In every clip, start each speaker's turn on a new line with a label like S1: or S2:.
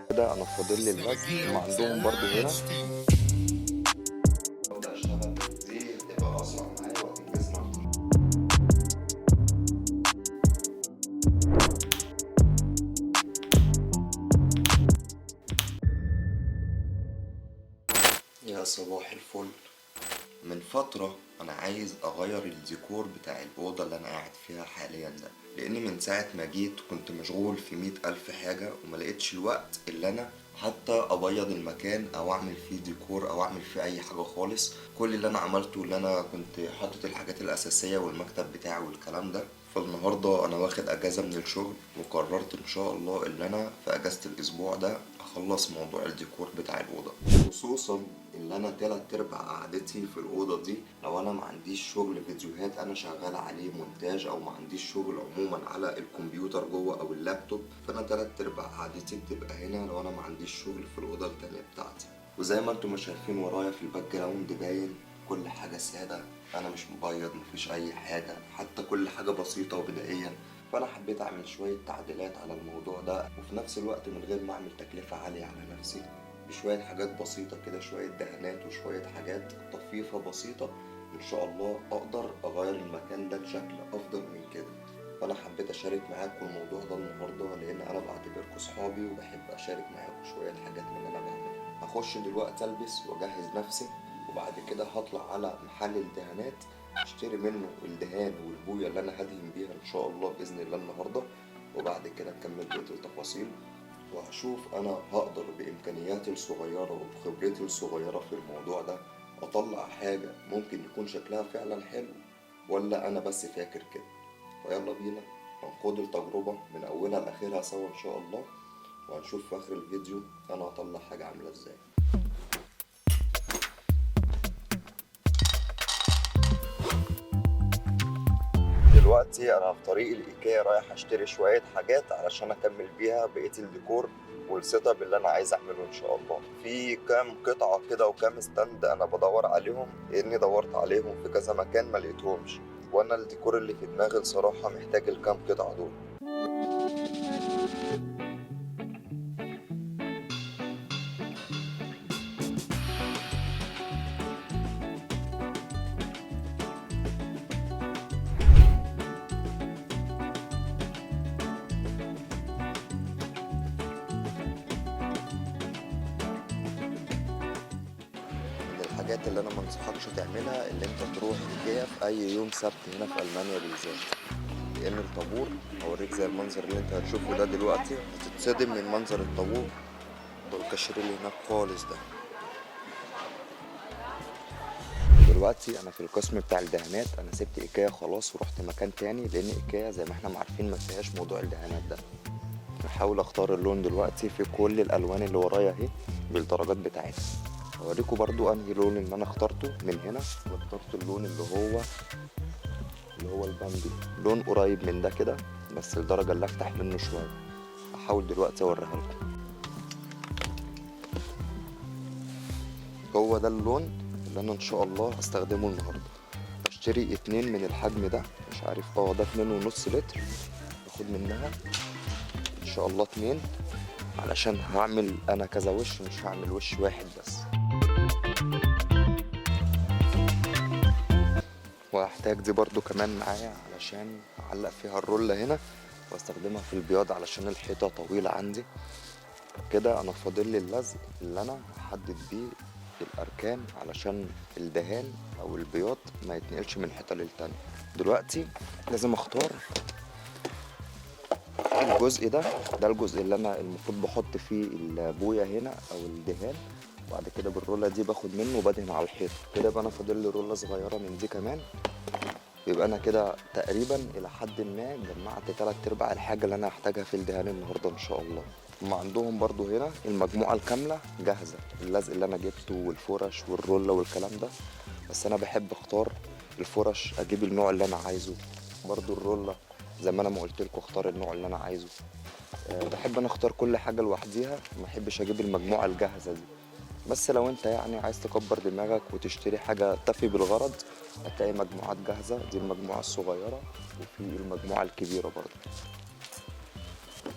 S1: كده انا فاضل لي اللزق. هم عندهم برضو هنا ابدا اشتغل دي تبقى اسرع معايا وتنجزنا اكتر. يا صباح الفل. من فترة أنا عايز أغير الديكور بتاع الأوضة اللي أنا قاعد فيها حاليا ده، لأن من ساعة ما جيت كنت مشغول في 100,000 حاجة وملقتش الوقت اللي أنا حتى أبيض المكان أو أعمل فيه ديكور أو أعمل فيه أي حاجة خالص. كل اللي أنا عملته اللي أنا كنت حاطط الحاجات الأساسية والمكتب بتاعي والكلام ده. فالنهاردة أنا واخد أجازة من الشغل وقررت إن شاء الله إن أنا في أجازة الأسبوع ده أخلص موضوع الديكور بتاع الأوضة، خصوصا اللي انا تلات ارباع قعدتي في الاوضه دي لو انا ما عنديش شغل فيديوهات انا شغال عليه مونتاج او ما عنديش شغل عموما على الكمبيوتر جوه او اللابتوب، فانا تلات ارباع قعدتي بتبقى هنا لو انا ما عنديش شغل في الاوضه التانية بتاعتي. وزي ما انتم شايفين ورايا في الباك جراوند باين كل حاجه ساده، انا مش مبيض، مفيش اي حاجه، حتى كل حاجه بسيطه وبدائيا. فانا حبيت اعمل شويه تعديلات على الموضوع ده وفي نفس الوقت من غير ما اعمل تكلفه عاليه على نفسي، بشوية حاجات بسيطة كده، شوية دهانات وشوية حاجات طفيفة بسيطة. إن شاء الله أقدر أغير المكان ده بشكل أفضل من كده. فأنا حبيت أشارك معاكم الموضوع ده النهاردة لأن أنا بعتبركم صحابي وبحب أشارك معاكم شوية الحاجات من اللي أنا بعملها. هخش دلوقتي ألبس وأجهز نفسي وبعد كده هطلع على محل الدهانات أشتري منه الدهان والبوية اللي أنا هدهن بيها إن شاء الله بإذن الله النهاردة، وبعد كده نكمل بقية التفاصيل وهشوف انا هقدر بامكانياتي الصغيرة وبخبرتي الصغيرة في الموضوع ده اطلع حاجة ممكن يكون شكلها فعلا حلو ولا انا بس فاكر كده. فيلا بينا هنخوض التجربة من اولها لاخرها سوا ان شاء الله، وهنشوف في اخر الفيديو انا هطلع حاجة عاملة ازاي. دلوقتي انا في طريق الايكيا رايح اشتري شويه حاجات علشان اكمل بيها بقيه الديكور والسيت اب اللي انا عايز اعمله ان شاء الله. في كام قطعه كده وكام ستاند انا بدور عليهم لاني دورت عليهم في كذا مكان ما لقيتهمش، وانا الديكور اللي في دماغي الصراحه محتاج الكام قطعه دول. من الحاجات اللي انا منصحكش تعملها اللي انت تروح ايكيا في اي يوم سبت هنا في المانيا بالذات، لان الطابور هوريك زي المنظر اللي انت هتشوفه ده دلوقتي هتتصدم من منظر الطابور والكاشير اللي هناك خالص ده. دلوقتي انا في القسم بتاع الدهانات، انا سبت ايكيا خلاص ورحت مكان تاني لان ايكيا زي ما احنا عارفين ما فيهاش موضوع الدهانات ده. هحاول اختار اللون دلوقتي في كل الالوان اللي ورايا اهي بالدرجات بتاعتها. هوريكم برضو انهي لون اللي انا اخترته من هنا، واخترت اللون اللي هو البامبي، لون قريب من ده كده بس الدرجه اللي افتح منه شويه. هحاول دلوقتي اوريها لكم. هو ده اللون اللي انا ان شاء الله هستخدمه النهارده. اشتري 2 من الحجم ده، مش عارف ده 2.5 لتر، باخد منها ان شاء الله 2 علشان هعمل انا كذا وش، مش هعمل وش واحد بس. وهحتاج دي برضو كمان معايا علشان اعلق فيها الرولة هنا واستخدمها في البياض علشان الحيطة طويلة عندي. كده انا فاضل لي اللزق اللي انا هحدد بيه الاركان علشان الدهان او البياض ما يتنقلش من حته للتانية. دلوقتي لازم اختار الجزء ده الجزء اللي انا المفروض بحط فيه البويه هنا او الدهان، وبعد كده بالرولة دي باخد منه وبدهن على الحيط. كده يبقى انا فاضل لي رولة صغيرة من دي كمان، يبقى انا كده تقريبا الى حد ما جمعت 3/4 الحاجه اللي انا هحتاجها في الدهان النهارده ان شاء الله. هم عندهم برضو هنا المجموعه الكامله جاهزه، اللزق اللي انا جبته والفرش والرولة والكلام ده، بس انا بحب اختار الفرش اجيب النوع اللي انا عايزه، برضو الرولة زي ما انا ما قلت لكم اختار النوع اللي انا عايزه. بحب انا اختار كل حاجه لوحديها، ما بحبش اجيب المجموعه الجاهزه دي. بس لو انت يعني عايز تكبر دماغك وتشتري حاجة تفي بالغرض هتلاقي مجموعات جاهزة، دي المجموعة الصغيرة وفي المجموعة الكبيرة برضه.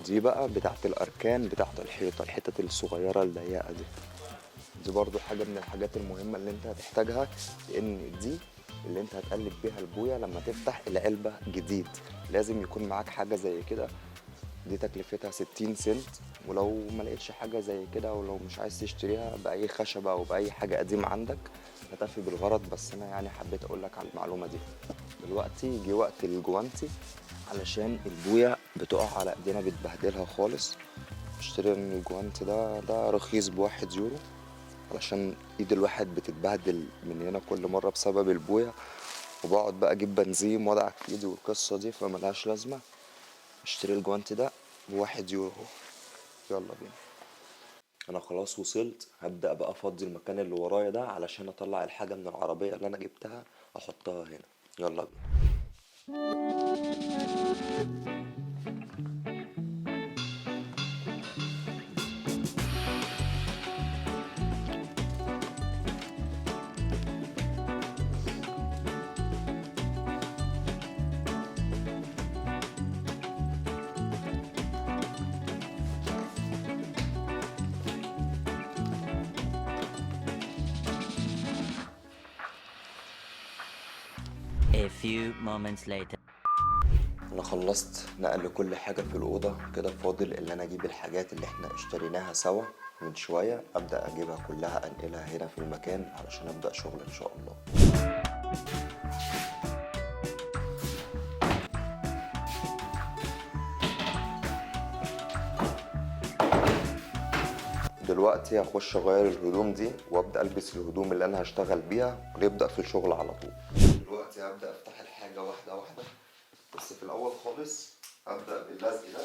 S1: دي بقى بتاعت الاركان بتاعت الحيطه، الحتت الصغيره الضيقه دي. دي برضو حاجه من الحاجات المهمه اللي انت هتحتاجها، لان دي اللي انت هتقلب بيها البويه لما تفتح العلبه جديد. لازم يكون معاك حاجه زي كده. دي تكلفتها 60 سنت. ولو ما لقيتش حاجه زي كده، ولو مش عايز تشتريها باي خشبه او باي حاجه قديمه عندك، هتفي بالغرض. بس انا يعني حبيت اقول لك على المعلومه دي. دلوقتي جه وقت الجوانتي، علشان البويه بتقع على ايدينا بتبهدلها خالص. اشتري الجوانتي ده رخيص ب1 يورو، علشان ايد الواحد بتتبهدل من هنا كل مره بسبب البويه، وبقعد بقى اجيب بنزين وادعك في ايدي والقصه دي فملهاش لازمه. اشتري الجوانتي ده ب1 يورو. يلا بينا. انا خلاص وصلت، هبدأ بقى افضي المكان اللي ورايا ده علشان اطلع الحاجة من العربية اللي انا جبتها احطها هنا. يلا بينا.
S2: A few moments later.
S1: انا خلصت نقل كل حاجة في الأوضة كده، فاضل اللي انا اجيب الحاجات اللي احنا اشتريناها سوا من شوية، ابدأ اجيبها كلها انقلها هنا في المكان علشان ابدأ شغل ان شاء الله. دلوقتي هخش اغير الهدوم دي وابدا البس الهدوم اللي انا هشتغل بيها ونبدا في الشغل على طول. دلوقتي هبدا افتح الحاجه واحده واحده، بس في الاول خالص هبدا باللزق ده.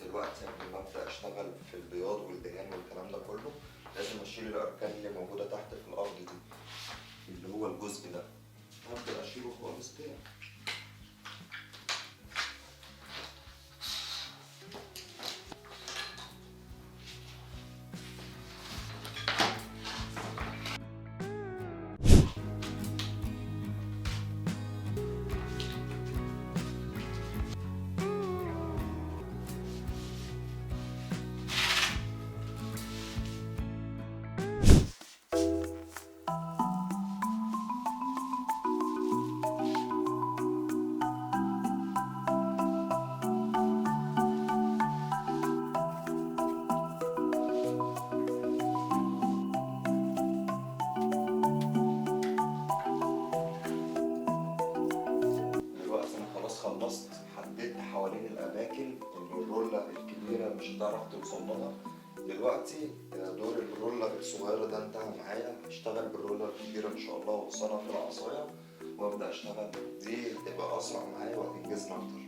S1: دلوقتي قبل ما ابدا اشتغل في البياض والدهان والكلام ده كله، لازم اشيل الاركان اللي موجوده تحت في الارض دي، اللي هو الجزء ده هبدا اشيله خالص كده. خلصت، حددت حوالين الاماكن اللي الرولة الكبيرة مش هتعرف توصل لها. دلوقتي دور الرولة الصغيرة ده انتهى معايا، هشتغل بالرولة الكبيرة ان شاء الله واوصلها في العصاية وابدأ اشتغل. دي هتبقى اسرع معايا وهتنجزني اكتر.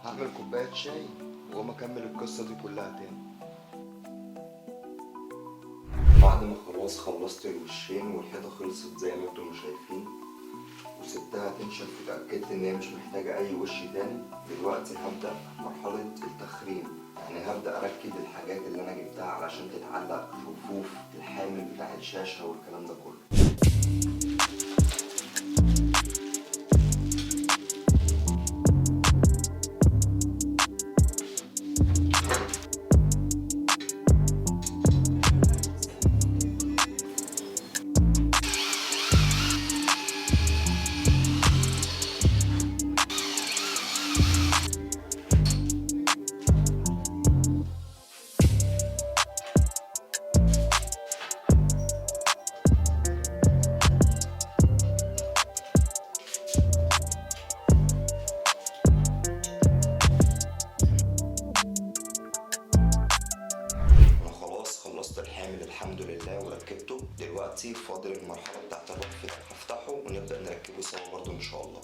S1: هعمل كوباية شاي وأقوم أكمل القصة دي كلها تاني. بعد ما خلاص خلصت الوشين والحيطة خلصت زي ما انتم شايفين، وسبتها تنشف وتأكدت إن هي مش محتاجة أي وش تاني، دلوقتي هبدأ مرحلة التخريم. يعني هبدأ أركب الحاجات اللي أنا جبتها علشان تتعلق في رفوف الحامل بتاع الشاشة والكلام ده كله. فاضل المرحلة بتاعت الرف ده، هفتحه ونبدأ نركبه سوا برضو ان شاء الله.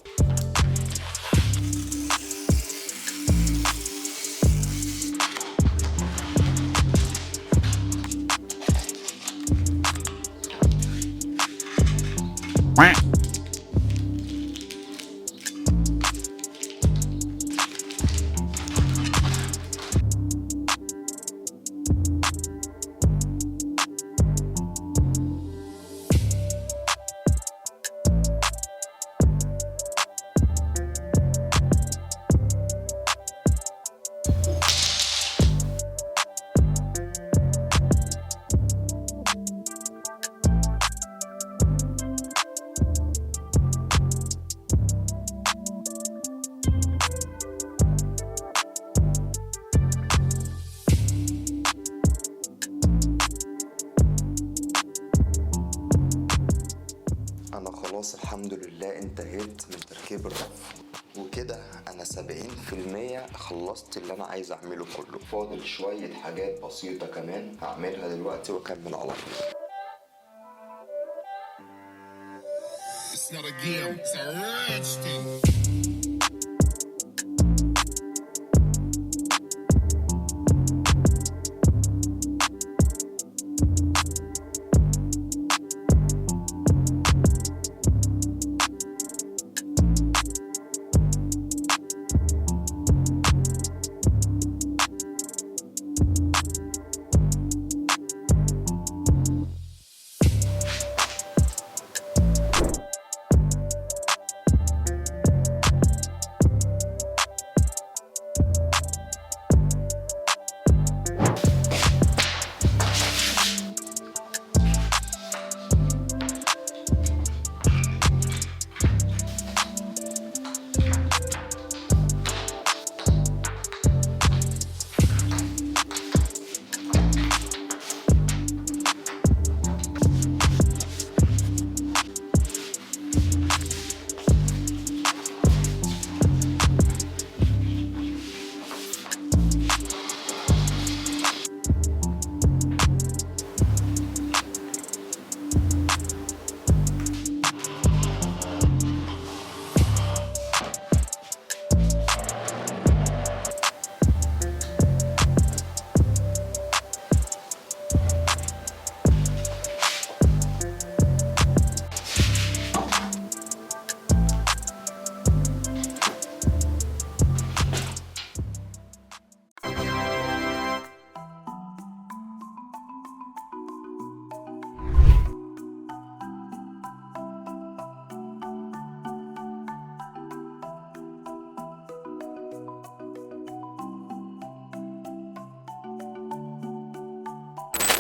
S1: انا خلاص الحمد لله انتهيت من تركيب الرف، وكده انا 70% خلصت اللي انا عايز اعمله كله. فاضل شوية حاجات بسيطة كمان هعملها دلوقتي واكمل على طول.
S3: It's not a game, it's a rich thing.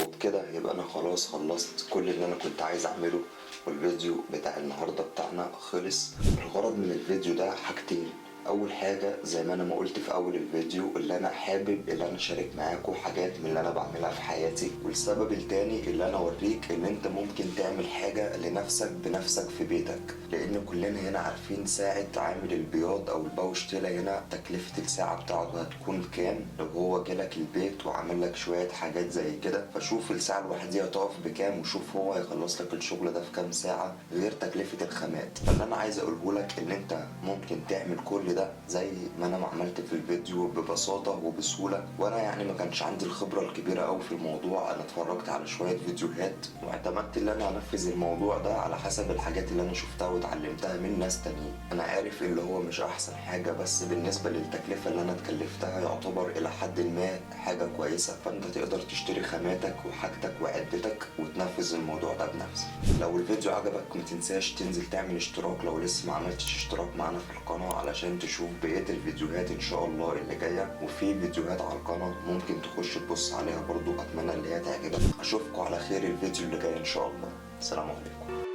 S1: وبكده يبقى انا خلاص خلصت كل اللي انا كنت عايز اعمله، والفيديو بتاع النهاردة بتاعنا خلص. الغرض من الفيديو ده حاجتين. اول حاجة زي ما انا ما قلت في اول الفيديو، اللي انا حابب اللي انا اشارك معاكم حاجات من اللي انا بعملها في حياتي. والسبب التاني اللي انا اوريك ان انت ممكن تعمل حاجة لنفسك بنفسك في بيتك، لان كلنا هنا عارفين ساعة عامل البياض او الباوشتيلا هنا تكلفة الساعة بتاعته هتكون كام لو هو جالك البيت وعمل لك شوية حاجات زي كده. فشوف الساعة الواحدة هتقف بكام، وشوف هو هيخلص لك الشغل ده في كام ساعة غير تكلفة الخامات. فاللي انا عايز اقوله لك ان انت ممكن تعمل كل ده زي ما انا ما عملت في الفيديو ببساطة وبسهولة. وانا يعني ما كانش عندي الخبرة الكبيرة قوي في الموضوع، انا اتفرجت على شوية فيديوهات واعتمدت ان انا انفذ الموضوع ده على حسب الحاجات اللي انا شفتها واتعلمتها من ناس تانيين. انا عارف اللي هو مش احسن حاجة، بس بالنسبة للتكلفة اللي انا اتكلفتها يعتبر الى حد ما حاجة كويسة. فانت تقدر تشتري خاماتك وحاجتك وعدتك وتنفذ الموضوع ده بنفسك. لو الفيديو عجبك ما تنساش تنزل تعمل اشتراك لو لسه ما عملتش اشتراك معانا في القناة، علشان تشوف بقية الفيديوهات ان شاء الله اللي جاية. وفي فيديوهات على القناة ممكن تخش تبص عليها برضو، اتمنى اللي هي تعجبك. اشوفكم على خير الفيديو اللي جاي ان شاء الله. السلام عليكم.